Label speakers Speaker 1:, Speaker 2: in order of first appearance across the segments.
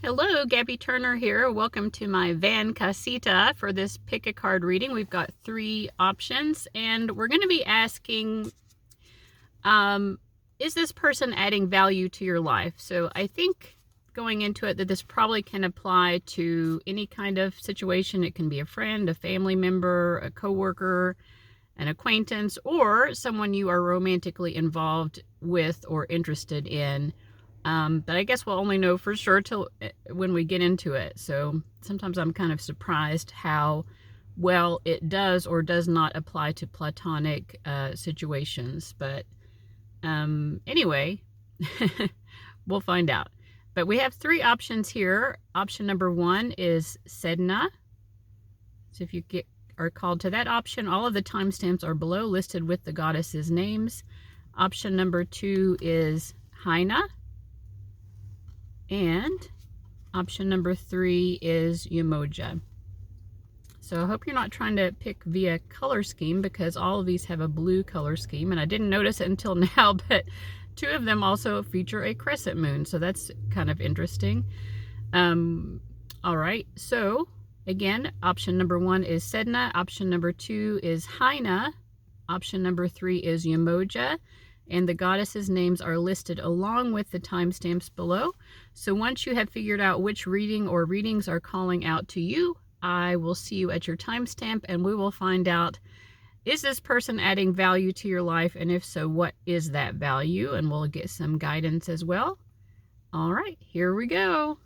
Speaker 1: Hello, Gabby Turner here. Welcome to my Van Casita for this pick a card reading. We've got 3 options and we're going to be asking, is this person adding value to your life? So I think going into it that this probably can apply to any kind of situation. It can be a friend, a family member, a coworker, an acquaintance, or someone you are romantically involved with or interested in. But I guess we'll only know for sure till when we get into it. So sometimes I'm kind of surprised how well it does or does not apply to platonic situations. But anyway, we'll find out. But we have 3 options here. Option number 1 is Sedna. So if you are called to that option, all of the timestamps are below, listed with the goddesses' names. Option number 2 is Hina. And option number 3 is Yemoja. So I hope you're not trying to pick via color scheme, because all of these have a blue color scheme. And I didn't notice it until now, but 2 of them also feature a crescent moon. So that's kind of interesting. All right. So again, option number 1 is Sedna. Option number 2 is Hina. Option number 3 is Yemoja. And the goddesses' names are listed along with the timestamps below. So once you have figured out which reading or readings are calling out to you, I will see you at your timestamp and we will find out, is this person adding value to your life? And if so, what is that value? And we'll get some guidance as well. All right, here we go.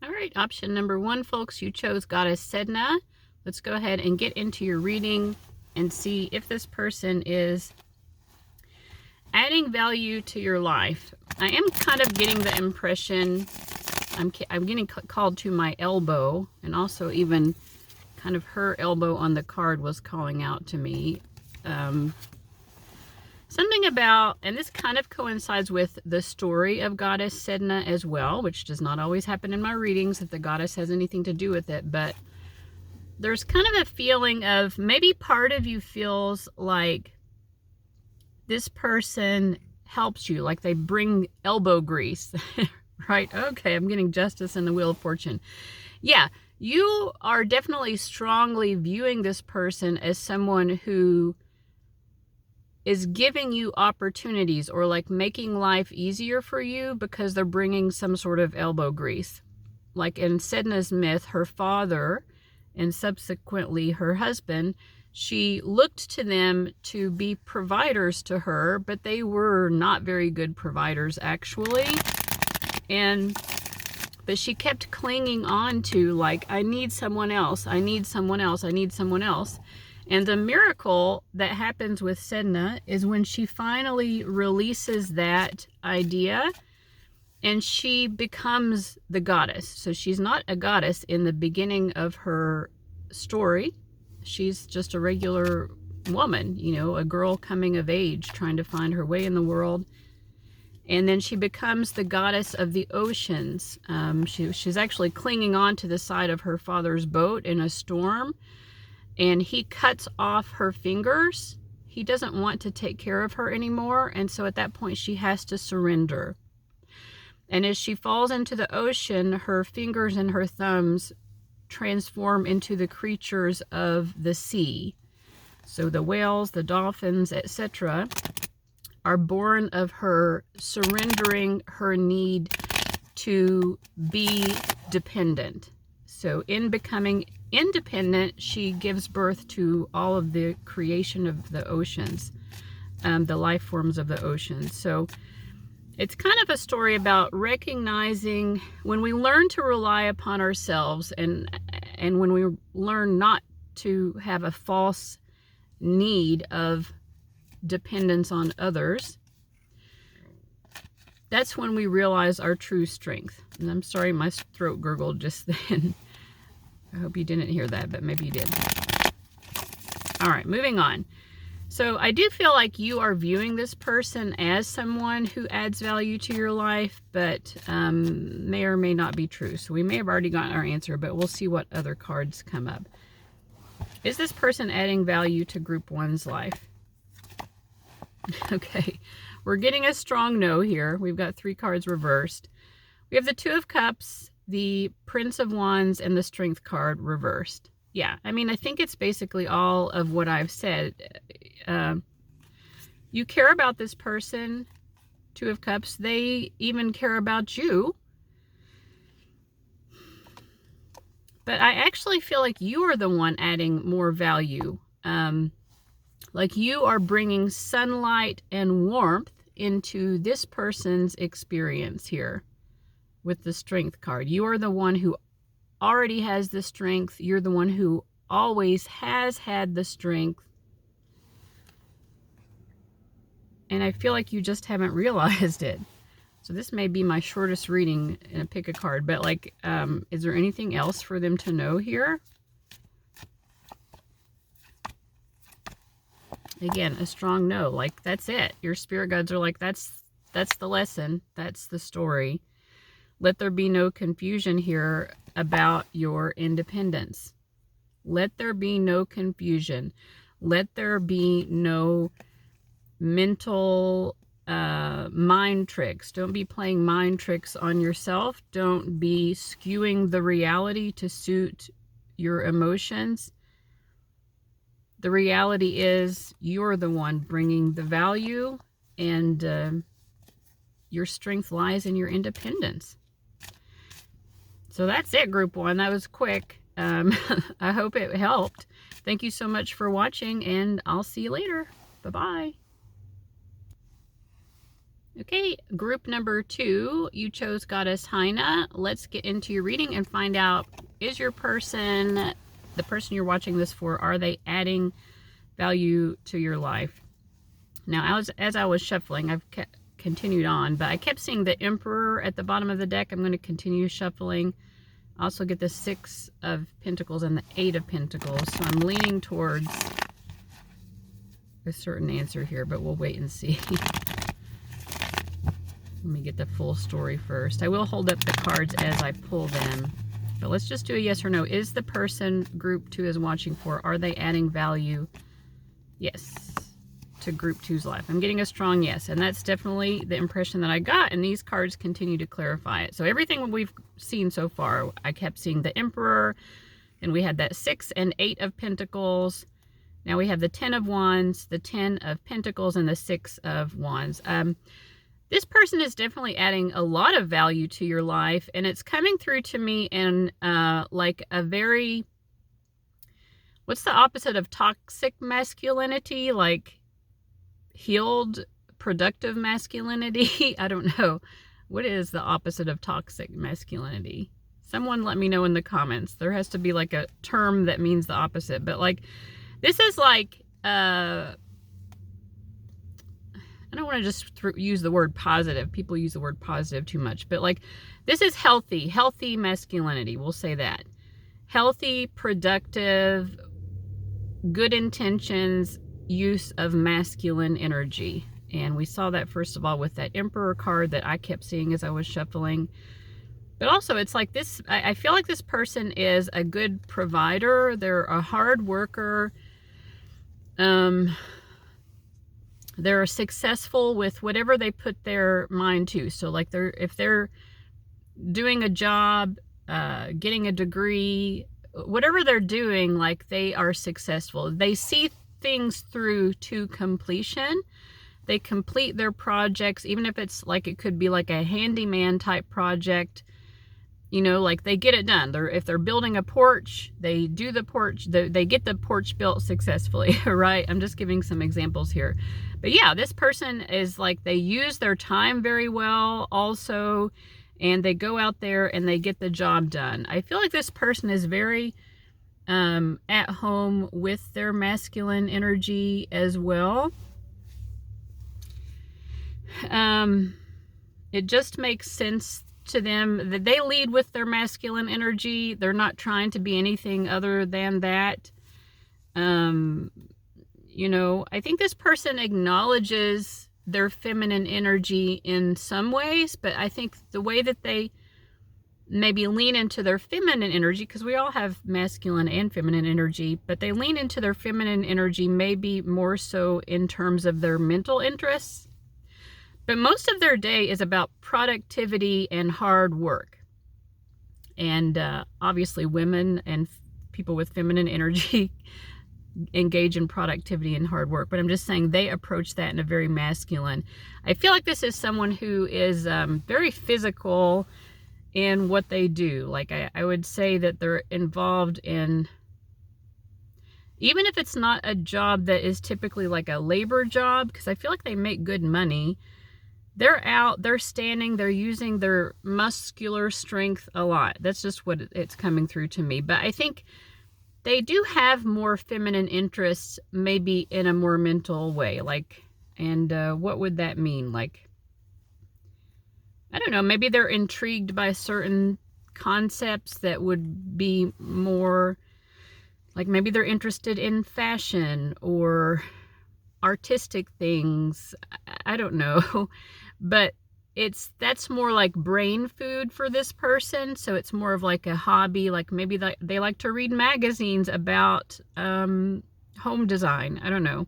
Speaker 1: All right, option number 1, folks, you chose Goddess Sedna. Let's go ahead and get into your reading and see if this person is adding value to your life. I am kind of getting the impression, I'm getting called to my elbow, and also even kind of her elbow on the card was calling out to me. Something about, and this kind of coincides with the story of Goddess Sedna as well, which does not always happen in my readings if the goddess has anything to do with it, but there's kind of a feeling of maybe part of you feels like this person helps you, like they bring elbow grease, right? Okay, I'm getting Justice in the Wheel of Fortune. Yeah, you are definitely strongly viewing this person as someone who is giving you opportunities or like making life easier for you because they're bringing some sort of elbow grease. Like in Sedna's myth, her father and subsequently her husband, she looked to them to be providers to her, but they were not very good providers actually. But she kept clinging on to, like, I need someone else, I need someone else, I need someone else. And the miracle that happens with Sedna is when she finally releases that idea and she becomes the goddess. So she's not a goddess in the beginning of her story. She's just a regular woman, you know, a girl coming of age, trying to find her way in the world. And then she becomes the goddess of the oceans. She's actually clinging on to the side of her father's boat in a storm. And he cuts off her fingers. He doesn't want to take care of her anymore. And so at that point, she has to surrender. And as she falls into the ocean, her fingers and her thumbs transform into the creatures of the sea. So the whales, the dolphins, etc. are born of her surrendering her need to be dependent. So in becoming independent, she gives birth to all of the creation of the oceans, the life forms of the oceans. So it's kind of a story about recognizing when we learn to rely upon ourselves and when we learn not to have a false need of dependence on others, that's when we realize our true strength. And I'm sorry, my throat gurgled just then. I hope you didn't hear that, but maybe you did. All right, moving on. So I do feel like you are viewing this person as someone who adds value to your life, but may or may not be true. So we may have already gotten our answer, but we'll see what other cards come up. Is this person adding value to group one's life? Okay, we're getting a strong no here. We've got 3 cards reversed. We have the Two of Cups, the Prince of Wands, and the Strength card reversed. Yeah, I mean, I think it's basically all of what I've said. You care about this person, Two of Cups. They even care about you. But I actually feel like you are the one adding more value. Like you are bringing sunlight and warmth into this person's experience here with the Strength card. You are the one who already has the strength. You're the one who always has had the strength. And I feel like you just haven't realized it. So this may be my shortest reading in a pick a card, but like, is there anything else for them to know here? Again, a strong no. Like, that's it. Your spirit guides are like, that's the lesson. That's the story. Let there be no confusion here about your independence. Let there be no confusion. Let there be no mental mind tricks. Don't be playing mind tricks on yourself. Don't be skewing the reality to suit your emotions. The reality is you're the one bringing the value, and your strength lies in your independence. So that's it, group one. That was quick. I hope it helped. Thank you so much for watching, and I'll see you later. Bye-bye. Okay, group number 2, you chose Goddess Hina. Let's get into your reading and find out, is your person, the person you're watching this for, are they adding value to your life? Now, as I was shuffling, I've continued on, but I kept seeing the Emperor at the bottom of the deck. I'm going to continue shuffling. I also get the 6 of Pentacles and the 8 of Pentacles, so I'm leaning towards a certain answer here, but we'll wait and see. Let me get the full story first. I will hold up the cards as I pull them. But let's just do a yes or no. Is the person group 2 is watching for, are they adding value? Yes. To group 2's life. I'm getting a strong yes. And that's definitely the impression that I got. And these cards continue to clarify it. So everything we've seen so far, I kept seeing the Emperor. And we had that 6 and 8 of Pentacles. Now we have the 10 of Wands, the 10 of Pentacles, and the 6 of Wands. This person is definitely adding a lot of value to your life, and it's coming through to me in like a very, what's the opposite of toxic masculinity? Like healed, productive masculinity? I don't know. What is the opposite of toxic masculinity? Someone let me know in the comments. There has to be like a term that means the opposite, but like this is like, I don't want to just use the word positive. People use the word positive too much. But like, this is healthy masculinity. We'll say that. Healthy, productive, good intentions, use of masculine energy. And we saw that first of all with that Emperor card that I kept seeing as I was shuffling. But also it's like this, I feel like this person is a good provider. They're a hard worker. They're successful with whatever they put their mind to. So like if they're doing a job, getting a degree, whatever they're doing, like they are successful. They see things through to completion. They complete their projects, even if it's like, it could be like a handyman type project. You know, like they get it done. If they're building a porch, they do the porch, they get the porch built successfully, right? I'm just giving some examples here. But yeah, this person is like, they use their time very well also, and they go out there and they get the job done. I feel like this person is very at home with their masculine energy as well. It just makes sense to them that they lead with their masculine energy. They're not trying to be anything other than that. You know, I think this person acknowledges their feminine energy in some ways, but I think the way that they maybe lean into their feminine energy, because we all have masculine and feminine energy, but they lean into their feminine energy maybe more so in terms of their mental interests. But most of their day is about productivity and hard work. And obviously women and people with feminine energy engage in productivity and hard work. But I'm just saying they approach that in a very masculine. I feel like this is someone who is very physical in what they do. Like I would say that they're involved in, even if it's not a job that is typically like a labor job, because I feel like they make good money, they're out, they're standing, they're using their muscular strength a lot. That's just what it's coming through to me. But I think they do have more feminine interests, maybe in a more mental way. Like, and what would that mean? Like, I don't know, maybe they're intrigued by certain concepts that would be more, like maybe they're interested in fashion or artistic things. I don't know. But that's more like brain food for this person. So it's more of like a hobby. Like maybe they like to read magazines about home design. I don't know.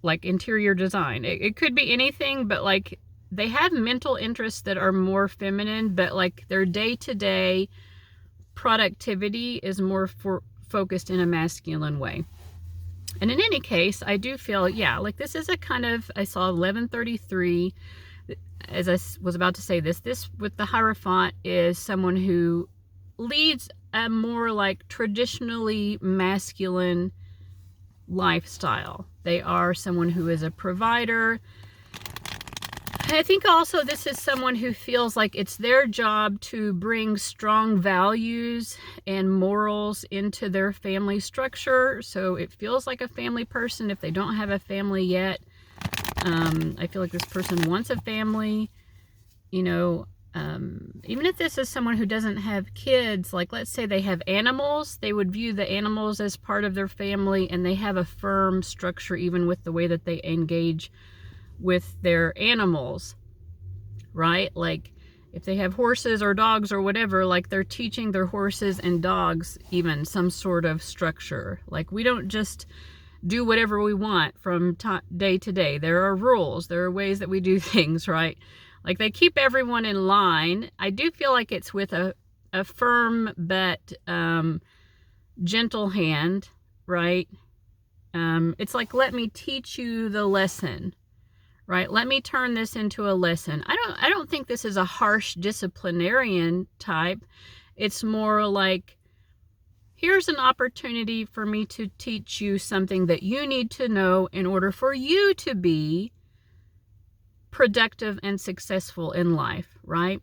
Speaker 1: Like interior design. It could be anything, but like they have mental interests that are more feminine, but like their day-to-day productivity is more focused in a masculine way. And in any case, I do feel, yeah, like this is a kind of, I saw 1133, as I was about to say this with the Hierophant is someone who leads a more like traditionally masculine lifestyle. They are someone who is a provider. I think also this is someone who feels like it's their job to bring strong values and morals into their family structure. So it feels like a family person if they don't have a family yet. I feel like this person wants a family, you know, even if this is someone who doesn't have kids, like let's say they have animals, they would view the animals as part of their family, and they have a firm structure even with the way that they engage with their animals, right? Like if they have horses or dogs or whatever, like they're teaching their horses and dogs even some sort of structure. Like we don't just do whatever we want from day to day. There are rules, there are ways that we do things, right? Like they keep everyone in line. I do feel like it's with a firm but gentle hand, right? It's like, let me teach you the lesson, right? Let me turn this into a lesson. I don't think this is a harsh disciplinarian type. It's more like, here's an opportunity for me to teach you something that you need to know in order for you to be productive and successful in life, right?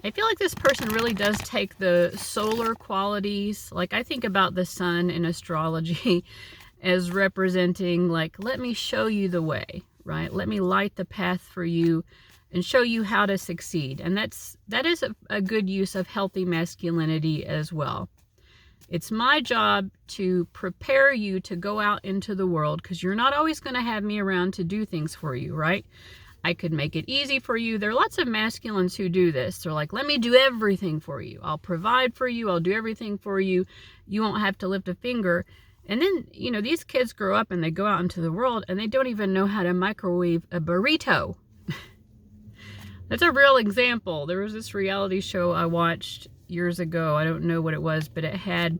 Speaker 1: I feel like this person really does take the solar qualities. Like I think about the sun in astrology as representing like, let me show you the way, right? Let me light the path for you and show you how to succeed. And that is a good use of healthy masculinity as well. It's my job to prepare you to go out into the world, because you're not always going to have me around to do things for you, right? I could make it easy for you. There are lots of masculines who do this. They're like, let me do everything for you. I'll provide for you. I'll do everything for you. You won't have to lift a finger. And then, you know, these kids grow up and they go out into the world and they don't even know how to microwave a burrito. That's a real example. There was this reality show I watched years ago. I don't know what it was, but it had,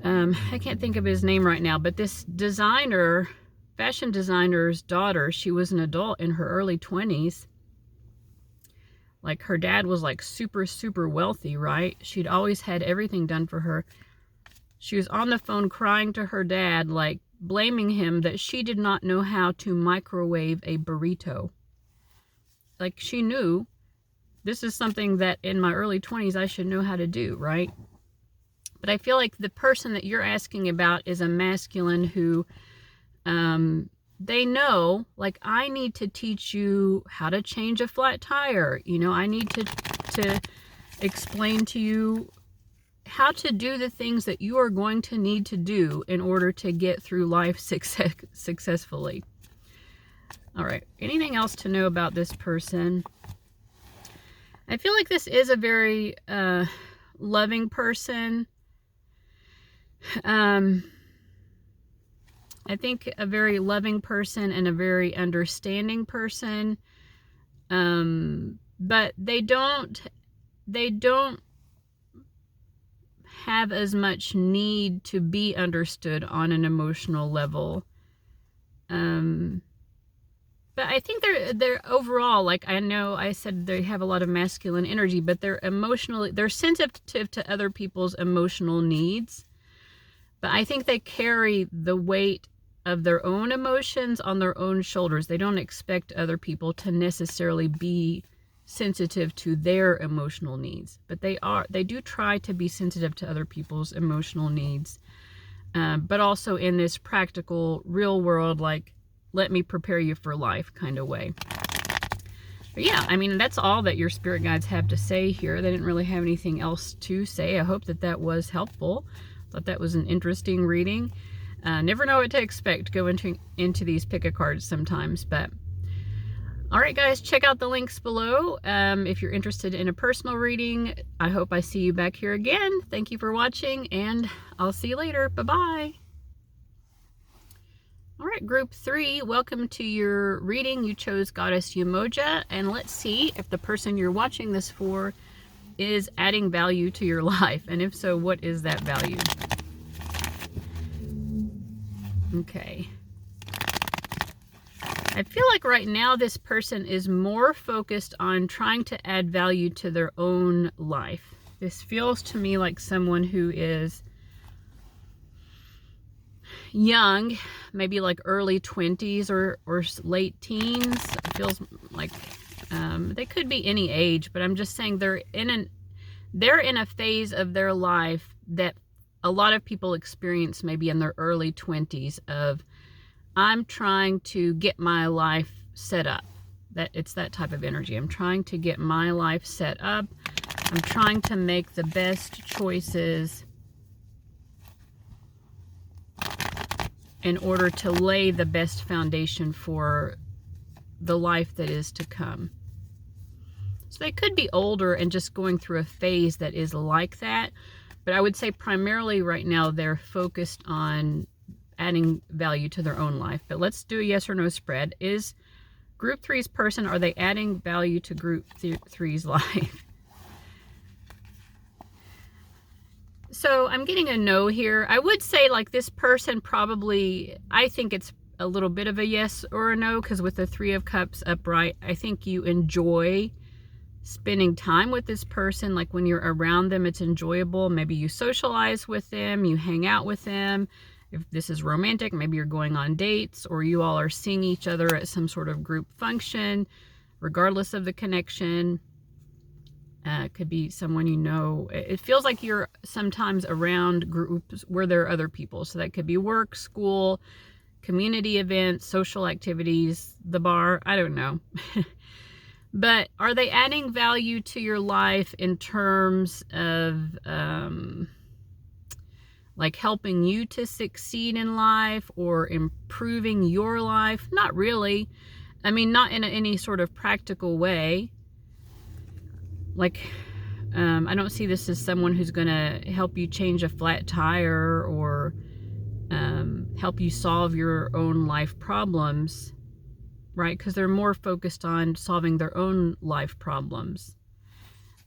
Speaker 1: I can't think of his name right now, but this designer, fashion designer's daughter, she was an adult in her early 20s. Like her dad was like super, super wealthy, right? She'd always had everything done for her. She was on the phone crying to her dad, like blaming him that she did not know how to microwave a burrito. Like she knew this is something that in my early 20s I should know how to do, right? But I feel like the person that you're asking about is a masculine who, they know, like, I need to teach you how to change a flat tire. You know, I need to explain to you how to do the things that you are going to need to do in order to get through life successfully. All right, anything else to know about this person? I feel like this is a very loving person. I think a very loving person and a very understanding person. But they don't have as much need to be understood on an emotional level. But I think they're overall, like, I know I said they have a lot of masculine energy, but they're sensitive to other people's emotional needs. But I think they carry the weight of their own emotions on their own shoulders. They don't expect other people to necessarily be sensitive to their emotional needs, but they do try to be sensitive to other people's emotional needs, but also in this practical, real world, like, let me prepare you for life kind of way. But yeah, I mean, that's all that your spirit guides have to say here. They didn't really have anything else to say. I hope that was helpful. Thought that was an interesting reading. Never know what to expect going into these pick-a-cards sometimes, but all right, guys, check out the links below if you're interested in a personal reading. I hope I see you back here again. Thank you for watching, and I'll see you later. Bye-bye. All right, group 3, welcome to your reading. You chose Goddess Yemoja, and let's see if the person you're watching this for is adding value to your life, and if so, what is that value? Okay. I feel like right now this person is more focused on trying to add value to their own life. This feels to me like someone who is young, maybe like early 20s or late teens. It feels like they could be any age, but I'm just saying they're in a phase of their life that a lot of people experience maybe in their early 20s of, I'm trying to get my life set up. It's that type of energy. I'm trying to get my life set up. I'm trying to make the best choices in order to lay the best foundation for the life that is to come. So they could be older and just going through a phase that is like that. But I would say primarily right now they're focused on adding value to their own life. But let's do a yes or no spread. Is group 3's person, are they adding value to group 3's life? So I'm getting a no here. I would say, like, this person probably, I think it's a little bit of a yes or a no, because with the 3 of Cups upright, I think you enjoy spending time with this person. Like, when you're around them, it's enjoyable. Maybe you socialize with them, you hang out with them. If this is romantic, maybe you're going on dates, or you all are seeing each other at some sort of group function, regardless of the connection. It could be someone you know. It feels like you're sometimes around groups where there are other people. So that could be work, school, community events, social activities, the bar, I don't know. But are they adding value to your life in terms of like helping you to succeed in life or improving your life? Not really. I mean, not in any sort of practical way. Like, I don't see this as someone who's going to help you change a flat tire or help you solve your own life problems, right? Because they're more focused on solving their own life problems.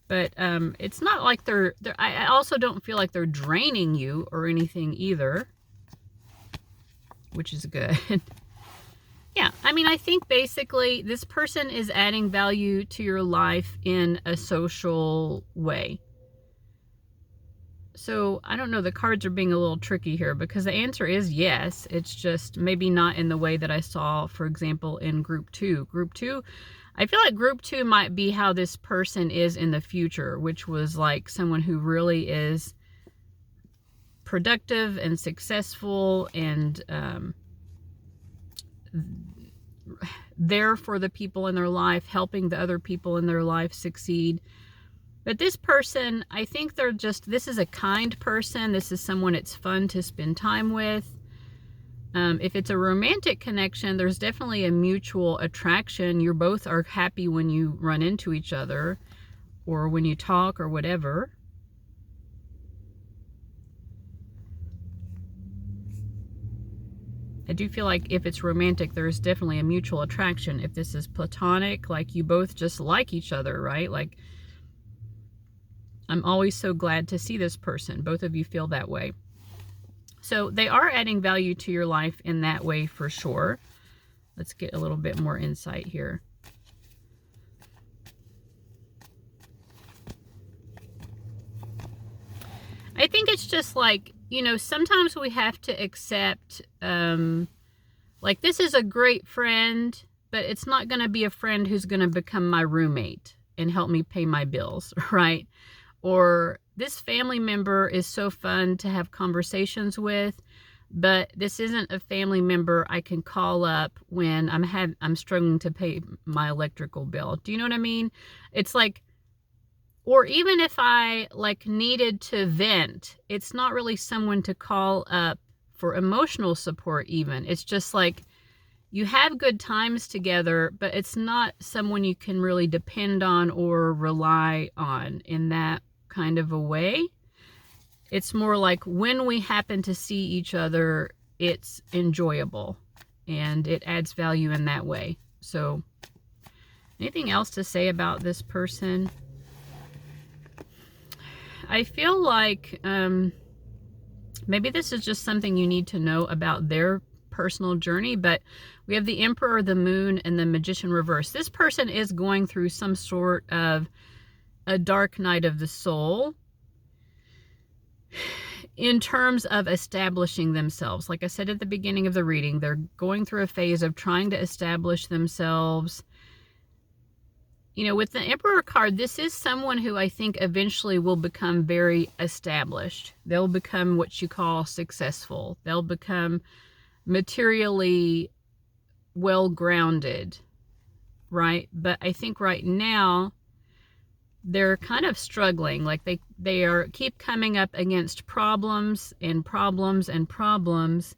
Speaker 1: But it's not like I also don't feel like they're draining you or anything either, which is good. Yeah, I mean, I think basically this person is adding value to your life in a social way. So I don't know, the cards are being a little tricky here because the answer is yes. It's just maybe not in the way that I saw, for example, in group 2. Group 2, I feel like group 2 might be how this person is in the future, which was like someone who really is productive and successful and there for the people in their life, helping the other people in their life succeed. But this person, I think this is a kind person. This is someone it's fun to spend time with. If it's a romantic connection, there's definitely a mutual attraction. You both are happy when you run into each other. or when you talk or whatever. I do feel like if it's romantic, there's definitely a mutual attraction. If this is platonic, like you both just like each other, right? Like, I'm always so glad to see this person. Both of you feel that way. So they are adding value to your life in that way for sure. Let's get a little bit more insight here. I think it's just like, you know, sometimes we have to accept, like, this is a great friend, but it's not going to be a friend who's going to become my roommate and help me pay my bills, right? Or this family member is so fun to have conversations with, but this isn't a family member I can call up when I'm struggling to pay my electrical bill. Do you know what I mean? It's like, or even if I like needed to vent, it's not really someone to call up for emotional support even. It's just like you have good times together, but it's not someone you can really depend on or rely on in that kind of a way. It's more like when we happen to see each other, it's enjoyable and it adds value in that way. So anything else to say about this person? I feel like maybe this is just something you need to know about their personal journey, but we have the Emperor, the Moon, and the Magician reverse. This person is going through some sort of a dark night of the soul in terms of establishing themselves. Like I said at the beginning of the reading, they're going through a phase of trying to establish themselves. You know, with the Emperor card, this is someone who I think eventually will become very established. They'll become what you call successful. They'll become materially well-grounded, right? But I think right now they're kind of struggling. Like they are keep coming up against problems and problems and problems.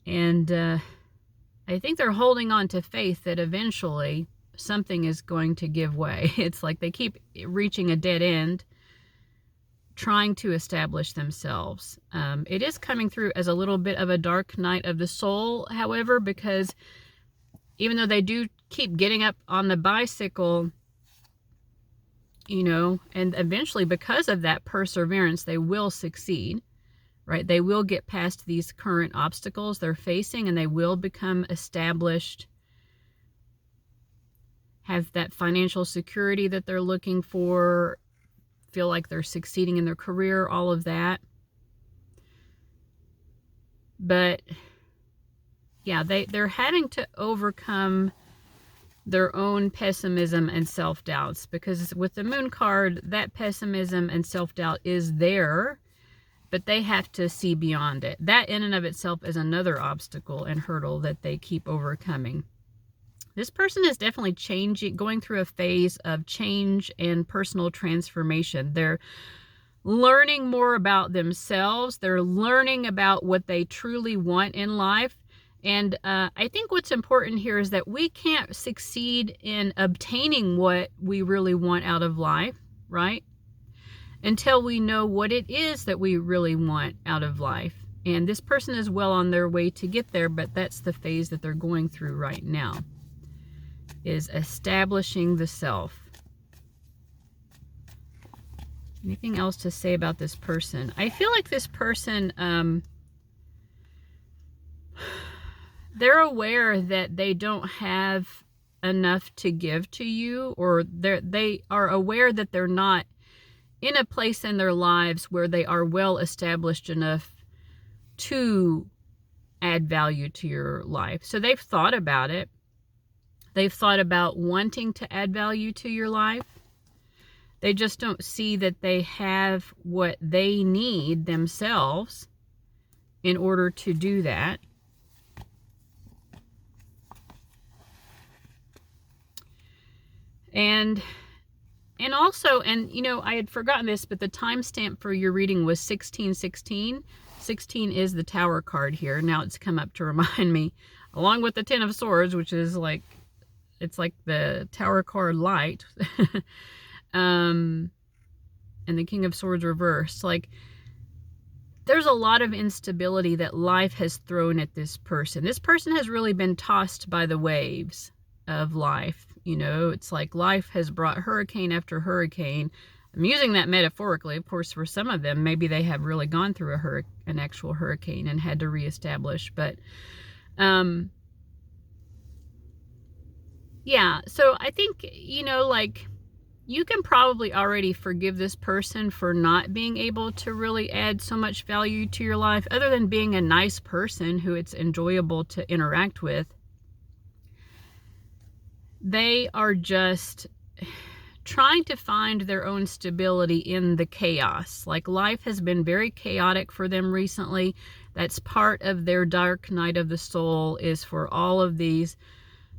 Speaker 1: And I think they're holding on to faith that eventually something is going to give way. It's like they keep reaching a dead end, trying to establish themselves. It is coming through as a little bit of a dark night of the soul, however, because even though they do keep getting up on the bicycle, you know, and eventually because of that perseverance, they will succeed, right? They will get past these current obstacles they're facing and they will become established, have that financial security that they're looking for, feel like they're succeeding in their career, all of that. But yeah, they're having to overcome their own pessimism and self-doubts, because with the Moon card, that pessimism and self-doubt is there, but they have to see beyond it. That in and of itself is another obstacle and hurdle that they keep overcoming. This person is definitely changing, going through a phase of change and personal transformation. They're learning more about themselves. They're learning about what they truly want in life. And I think what's important here is that we can't succeed in obtaining what we really want out of life, right? Until we know what it is that we really want out of life. And this person is well on their way to get there, but that's the phase that they're going through right now, is establishing the self. Anything else to say about this person? I feel like this person, they're aware that they don't have enough to give to you, or they are aware that they're not in a place in their lives where they are well established enough to add value to your life. So they've thought about it. They've thought about wanting to add value to your life. They just don't see that they have what they need themselves in order to do that. And also, and you know, I had forgotten this, but the timestamp for your reading was 1616. 16 is the Tower card here. Now it's come up to remind me, along with the Ten of Swords, which is like, it's like the Tower card light. And the King of Swords reversed. Like, there's a lot of instability that life has thrown at this person. This person has really been tossed by the waves of life. You know, it's like life has brought hurricane after hurricane. I'm using that metaphorically. Of course, for some of them, maybe they have really gone through an actual hurricane and had to reestablish. But, yeah, so I think, you know, like, you can probably already forgive this person for not being able to really add so much value to your life, other than being a nice person who it's enjoyable to interact with. They are just trying to find their own stability in the chaos. Like, life has been very chaotic for them recently. That's part of their dark night of the soul, is for all of these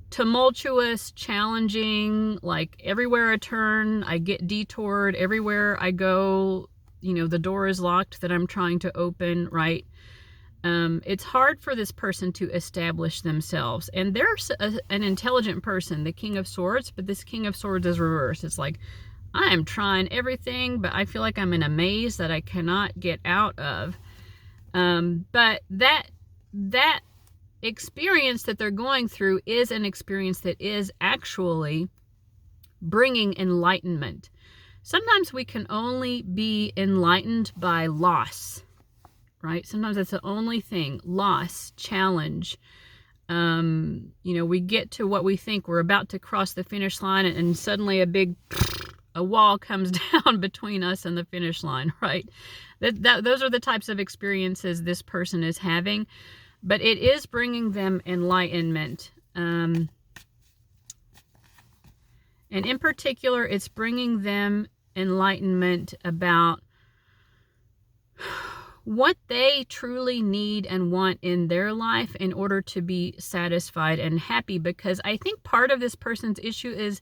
Speaker 1: tumultuous, challenging, like, everywhere I turn, I get detoured. Everywhere I go, you know, the door is locked that I'm trying to open, right? It's hard for this person to establish themselves. And there's an intelligent person, the King of Swords, but this King of Swords is reversed. It's like, I am trying everything, but I feel like I'm in a maze that I cannot get out of. But that experience that they're going through is an experience that is actually bringing enlightenment. Sometimes we can only be enlightened by loss, right? Sometimes that's the only thing. Loss, challenge. You know, we get to what we think we're about to cross the finish line, and suddenly a wall comes down between us and the finish line, right? Those are the types of experiences this person is having. But it is bringing them enlightenment. And in particular, it's bringing them enlightenment about what they truly need and want in their life in order to be satisfied and happy. Because I think part of this person's issue is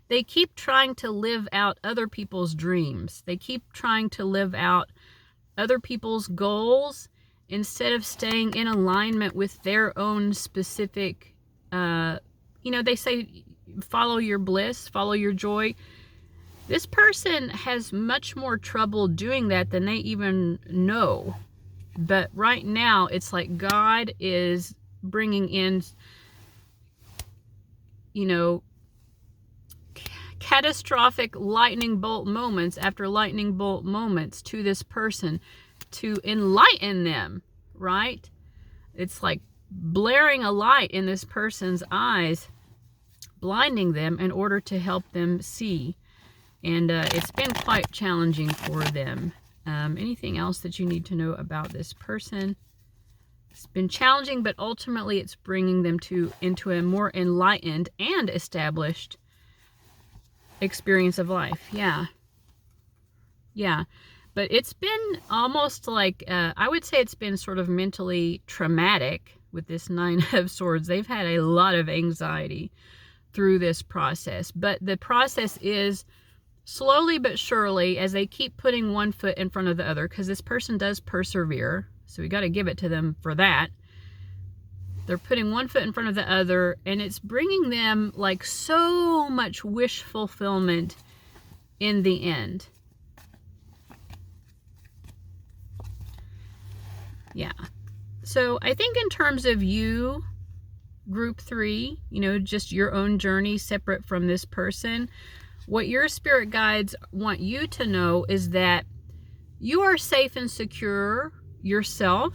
Speaker 1: they keep trying to live out other people's dreams. They keep trying to live out other people's goals, instead of staying in alignment with their own specific, you know, they say, follow your bliss, follow your joy. This person has much more trouble doing that than they even know. But right now, it's like God is bringing in, you know, catastrophic lightning bolt moments after lightning bolt moments to this person, to enlighten them, right? It's like blaring a light in this person's eyes, blinding them in order to help them see. And it's been quite challenging for them. Anything else that you need to know about this person? It's been challenging, but ultimately it's bringing them into a more enlightened and established experience of life. Yeah. But it's been almost like, I would say it's been sort of mentally traumatic with this Nine of Swords. They've had a lot of anxiety through this process. But the process is slowly but surely, as they keep putting one foot in front of the other, because this person does persevere. So we got to give it to them for that. They're putting one foot in front of the other, and it's bringing them like so much wish fulfillment in the end. Yeah. So I think in terms of you, group 3, you know, just your own journey separate from this person, what your spirit guides want you to know is that you are safe and secure yourself,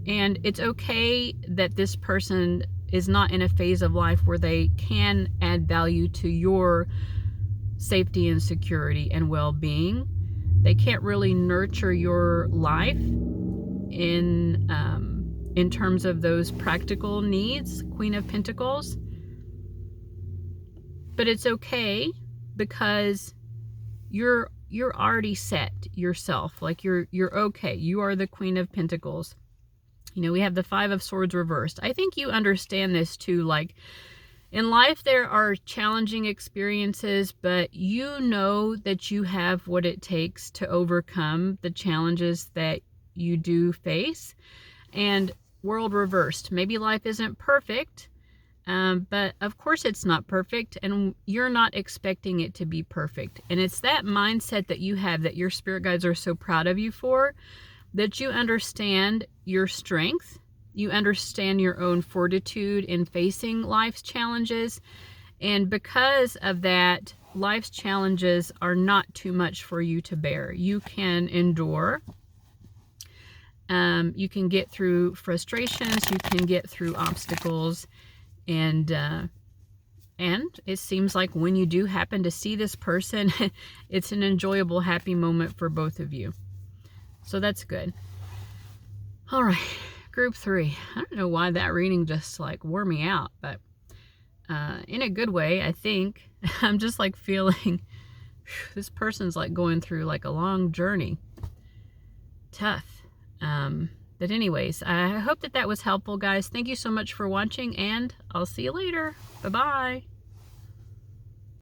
Speaker 1: and it's okay that this person is not in a phase of life where they can add value to your safety and security and well-being. They can't really nurture your life in terms of those practical needs, Queen of Pentacles. But it's okay, because you're already set yourself. Like you're okay. You are the Queen of Pentacles. You know, we have the Five of Swords reversed. I think you understand this too. Like, in life there are challenging experiences, but you know that you have what it takes to overcome the challenges that you do face. And world reversed. Maybe life isn't perfect, But of course it's not perfect, and you're not expecting it to be perfect. And it's that mindset that you have that your spirit guides are so proud of you for, that you understand your strength, you understand your own fortitude in facing life's challenges. And because of that, life's challenges are not too much for you to bear. You can endure. You can get through frustrations. You can get through obstacles. And it seems like when you do happen to see this person, it's an enjoyable, happy moment for both of you. So that's good. All right, group 3. I don't know why that reading just like wore me out, but in a good way, I think. I'm just like feeling this person's like going through like a long journey. Tough. But anyways, I hope that was helpful, guys. Thank you so much for watching, and I'll see you later. Bye-bye.